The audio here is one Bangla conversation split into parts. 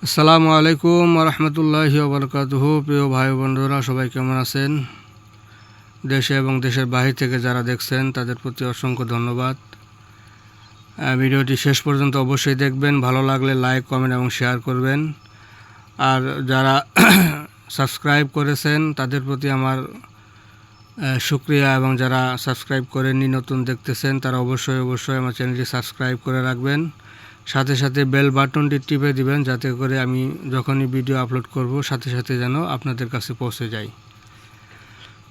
আসসালামু আলাইকুম রহমতুল্লাহি ওবরকাতুহু। প্রিয় ভাই বন্ধুরা, সবাই কেমন আছেন? দেশে এবং দেশের বাহির থেকে যারা দেখছেন তাদের প্রতি অসংখ্য ধন্যবাদ। ভিডিওটি শেষ পর্যন্ত অবশ্যই দেখবেন। ভালো লাগলে লাইক, কমেন্ট এবং শেয়ার করবেন। আর যারা সাবস্ক্রাইব করেছেন তাদের প্রতি আমার শুকরিয়া, এবং যারা সাবস্ক্রাইব করেননি নতুন দেখতেছেন তারা অবশ্যই আমার চ্যানেলটি সাবস্ক্রাইব করে রাখবেন। সাথে সাথে বেল বাটনটি টিপে দিবেন, যাতে করে আমি যখনই ভিডিও আপলোড করব সাথে সাথে যেন আপনাদের কাছে পৌঁছে যায়।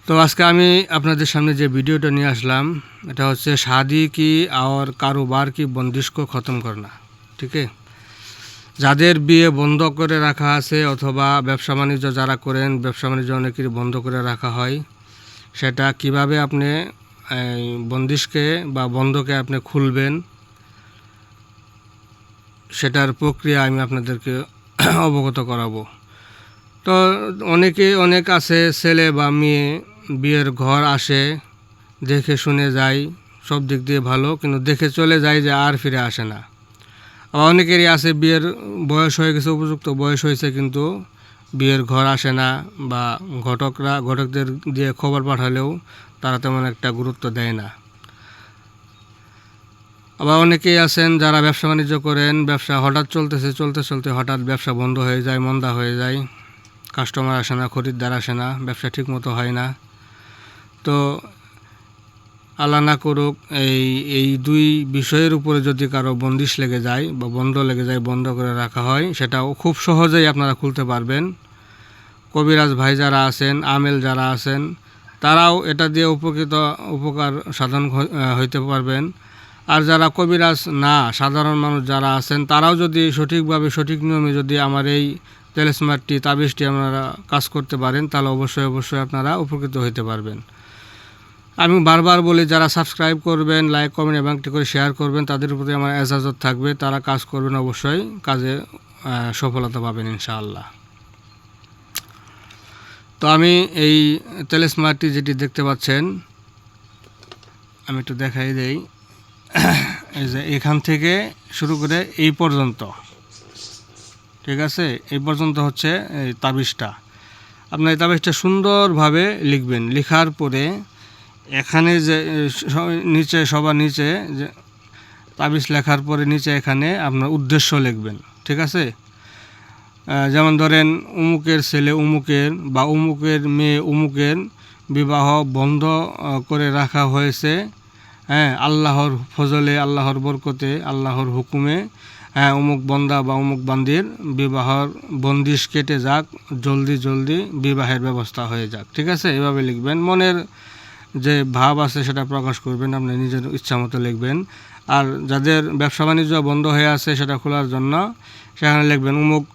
তো আজকে আমি আপনাদের সামনে যে ভিডিওটা নিয়ে আসলাম, এটা হচ্ছে শাদি কি আর কারোবার কি বন্দিশ কো খতম করনা। ঠিক আছে, যাদের বিয়ে বন্ধ করে রাখা আছে অথবা ব্যবসা বাণিজ্য যারা করেন, ব্যবসা বাণিজ্য অনেকেরই বন্ধ করে রাখা হয়, সেটা কিভাবে আপনি বন্দিশকে বা বন্ধকে আপনি খুলবেন, সেটার প্রক্রিয়া আমি আপনাদেরকে অবগত করাবো। তো অনেক আছে, ছেলে বা মেয়ে বিয়ের ঘর আসে, দেখে শুনে যায়, সব দিক দিয়ে ভালো, কিন্তু দেখে চলে যায় যে আর ফিরে আসে না। আবার অনেকেরই আছে বিয়ের বয়স হয়ে গেছে, উপযুক্ত বয়স হয়েছে, কিন্তু বিয়ের ঘর আসে না, বা ঘটকদের দিয়ে খবর পাঠালেও তারা তেমন একটা গুরুত্ব দেয় না। আবার অনেকেই আছেন যারা ব্যবসা বাণিজ্য করেন, ব্যবসা হঠাৎ চলতে হঠাৎ ব্যবসা বন্ধ হয়ে যায়, মন্দা হয়ে যায়, কাস্টমার আসে না, খরিদ্দার আসে না, ব্যবসা ঠিকমতো হয় না। তো আল্লাহ না করুক, এই দুই বিষয়ের উপরে যদি কারো বন্দিশ লেগে যায় বা বন্ধ লেগে যায়, বন্ধ করে রাখা হয়, সেটাও খুব সহজেই আপনারা খুলতে পারবেন। কবিরাজ ভাই যারা আছেন, আমেল যারা আছেন, তারাও এটা দিয়ে উপকার সাধন হইতে পারবেন। আর যারা কবিরাজ না, সাধারণ মানুষ যারা আছেন, তারাও যদি সঠিকভাবে সঠিক নিয়মে যদি আমার এই তেলেসমারটি তাবিজটি আপনারা কাজ করতে পারেন, তাহলে অবশ্যই আপনারা উপকৃত হইতে পারবেন। আমি বারবার বলি, যারা সাবস্ক্রাইব করবেন, লাইক, কমেন্ট এবং একটি করে শেয়ার করবেন, তাদের প্রতি আমার এজাজত থাকবে। তারা কাজ করবেন, অবশ্যই কাজে সফলতা পাবেন ইনশাআল্লাহ। তো আমি এই তেলেসমারটি যেটি দেখতে পাচ্ছেন, আমি একটু দেখাই দেই। এই যে এখান থেকে শুরু করে এই পর্যন্ত, ঠিক আছে, এই পর্যন্ত হচ্ছে এই তাবিজটা। আপনার এই তাবিজটা সুন্দরভাবে লিখবেন। লেখার পরে এখানে যে নিচে, সবার নিচে যে তাবিজ লেখার পরে নিচে এখানে আপনার উদ্দেশ্য লিখবেন। ঠিক আছে, যেমন ধরেন উমুকের ছেলে উমুকের বা উমুকের মেয়ে উমুকের বিবাহ বন্ধ করে রাখা হয়েছে, হ্যাঁ, আল্লাহর ফজলে, আল্লাহর বরকতে, আল্লাহর হুকুমে, হ্যাঁ, অমুক বন্দা বা অমুক বান্দির বিবাহর বন্দিশ কেটে যাক, জলদি বিবাহের ব্যবস্থা হয়ে যাক। ঠিক আছে, এভাবে লিখবেন। মনের যে ভাব আছে সেটা প্রকাশ করবেন, আপনি নিজের ইচ্ছা মতো লিখবেন। আর যাদের ব্যবসা বাণিজ্য বন্ধ হয়ে আছে সেটা খোলার জন্য সেখানে লিখবেন অমুক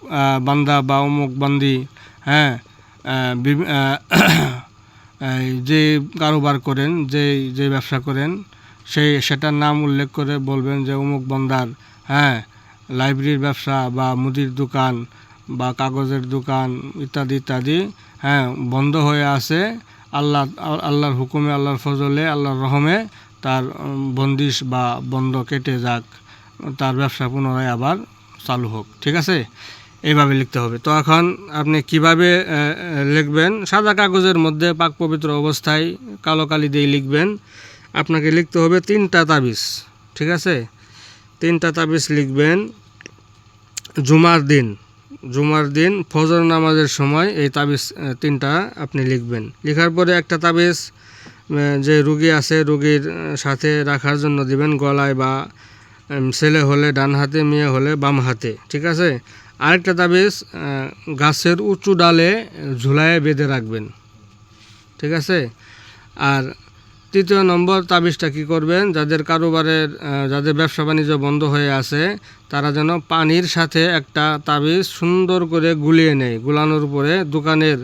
বান্দা বা অমুক বান্দি, হ্যাঁ, যে কারোবার করেন, যে ব্যবসা করেন, সেটার নাম উল্লেখ করে বলবেন যে অমুক বান্দার, হ্যাঁ, লাইব্রেরির ব্যবসা বা মুদির দোকান বা কাগজের দোকান ইত্যাদি, হ্যাঁ, বন্ধ হয়ে আছে। আল্লাহর হুকুমে, আল্লাহর ফজলে, আল্লাহর রহমে তার বন্দিশ বা বন্ধ কেটে যাক, তার ব্যবসা পুনরায় আবার চালু হোক। ঠিক আছে, এইভাবে লিখতে হবে। তো এখন আপনি কিভাবে লিখবেন? সাদা কাগজের মধ্যে পাক পবিত্র অবস্থায় কালো কালি দিয়ে লিখবেন। আপনাকে লিখতে হবে 3টা তাবিজ। ঠিক আছে, 3টা তাবিজ লিখবেন। জুমার দিন ফজর নামাজের সময় এই তাবিজ 3টা আপনি লিখবেন। লেখার পরে একটা তাবিজ যে রুগী আছে, রুগীর সাথে রাখার জন্য দিবেন, গলায়, বা ছেলে হলে ডান হাতে, মেয়ে হলে বাম হাতে। ঠিক আছে, আরেকটা তাবিজ গাছের উঁচু ডালে ঝুলায় বেঁধে রাখবেন। ঠিক আছে, আর 3য় নম্বর তাবিজটা কী করবেন? যাদের কারোবারের, যাদের ব্যবসা বাণিজ্য বন্ধ হয়ে আছে, তারা যেন পানির সাথে একটা তাবিজ সুন্দর করে গুলিয়ে নেয়। গুলানোর পরে দোকানের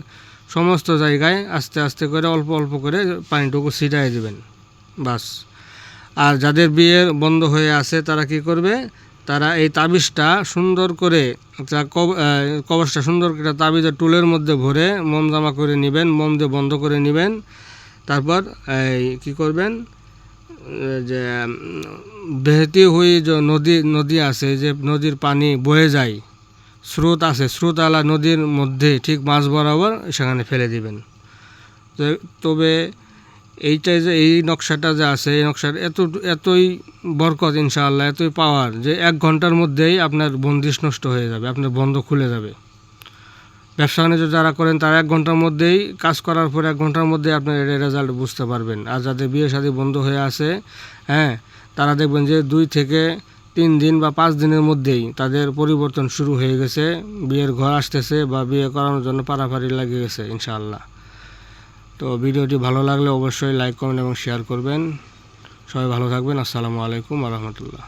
সমস্ত জায়গায় আস্তে আস্তে করে অল্প করে পানিটুকু ছিটাই দেবেন, বাস। আর যাদের বিয়ে বন্ধ হয়ে আছে তারা কি করবে? তারা এই তাবিজটা সুন্দর করে, কবচটা সুন্দর করে তাবিজের টুলের মধ্যে ভরে মোম জমা করে নেবেন, মোম দিয়ে বন্ধ করে নেবেন। তারপর কি করবেন? যে বেহতি হুই যে নদী আছে, যে নদীর পানি বয়ে যায়, স্রোত আছে, স্রোতওয়ালা নদীর মধ্যে ঠিক মাঝ বরাবর সেখানে ফেলে দিবেন। তবে এইটাই যে এই নকশাটা যে আছে, এই নকশার এতই বরকত ইনশাআল্লাহ, এতই পাওয়ার যে 1 ঘন্টার মধ্যেই আপনার বন্দিশ নষ্ট হয়ে যাবে, আপনার বন্ধ খুলে যাবে। ব্যবসা বাণিজ্য যারা করেন তারা 1 ঘন্টার মধ্যেই কাজ করার পর 1 ঘন্টার মধ্যেই আপনার এর রেজাল্ট বুঝতে পারবেন। আর যাদের বিয়ে শাদী বন্ধ হয়ে আছে, হ্যাঁ, তারা দেখবেন যে 2 থেকে 3 দিন বা 5 দিনের মধ্যেই তাদের পরিবর্তন শুরু হয়ে গেছে, বিয়ের ঘর আসতেছে বা বিয়ে করানোর জন্য পারাপারি লেগে গেছে ইনশাআল্লাহ। তো ভিডিওটি ভালো লাগলে অবশ্যই লাইক, কমেন্ট এবং শেয়ার করবেন। সবাই ভালো থাকবেন। আসসালামু আলাইকুম ওয়া রাহমাতুল্লাহ।